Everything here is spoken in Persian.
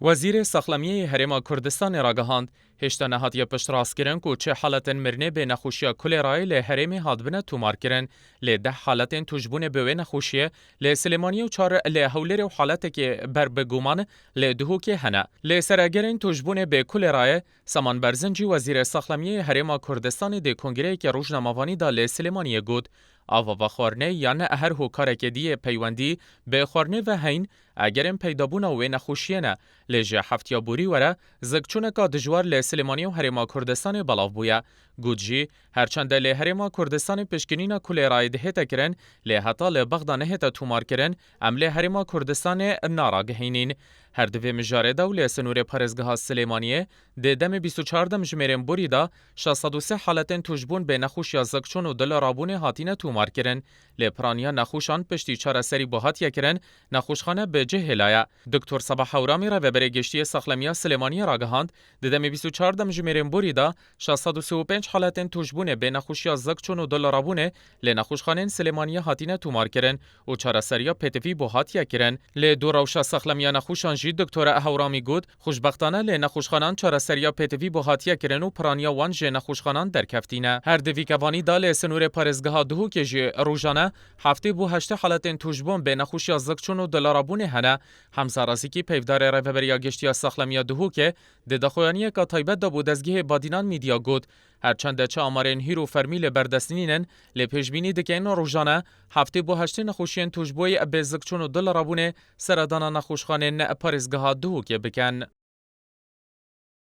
وزیر ساخلمیه هرما کردستان را گهاند هشتا نهادی پشت راست کرن کو چه حالتن مرنه به نخوشیا کلرای له هرمی هادبنه تومار کرن له ده حالتن توجبونه به نخوشیه له سلیمانی و چار له هولر و حالت که بر بگومان له دهو که هنه له سرگرن توجبونه به کلرای سامان برزنجی وزیر ساخلمیه هرما کردستان ده کنگره که روزنامه‌وانی دا له سلیمانی گود آوا و خورنه یعنی هر هوکاره که دیه پیوندی به خورنه و هین اگرم پیدابونه و نخوشیه نه لجه هفتیا بوری وره زگچونه که دجوار له سلیمانی و هرما کردستان بلاف بویا گودجی هرچند له هرما کردستان پشکنینا کل رای دهتا کرن له حتا له بغدا نهتا تومار کرن ام له هرما کردستان ناراگهینین هر دوی مجاره دا و له سنور پرزگاه سلیمانیه ده دم 24 دم جمیرن بوری دا 603 حالتن توجبون به نخوش یا زگچون و دل رابون هاتین تومار کرن له پرانیا نخوشان پشتی چاره سری بهات کرن نخوشخانه به جهلایا دکتر صباح اورامی را و برگشتی ساخلمیا سلیمانی را گهاند ددم 24 دم جمیرن بوری دا 635 حالتن توجبونه به نخوشیا زگچون و دل رابونه له نخوشخانه سلیمانی هاتین تومار کرن و چاره سریا پتوی بهات کرن له دوراوشا ساخلمیا نخوشان جی دکتر اورامی گود خوشبختانه له نخوشخانان چاره سریا پتوی بهات کرن و پرانیا وان ژ نخوشخانان درکفتینه هر دوی کوانی دال سنور پرزگاه دهو که ژ روزانه هفته بو 8 حالتن توجبون به نخوشیا زگچون و دل رابونه هنه همسرازی کی پیودار رهبری گشتیا ساخلمیا دهو که د دخوانی کا تایبت د بودزگه بادینان میدیا گود هرچند چه آمارین هیرو فرمیل بردستنینن لپیشبینی دکین روزانه هفته بو 8 نخوشین توجبوی به زگچون و دل رابونه سردانا نخوشخانه پرزگاه دهو که بکن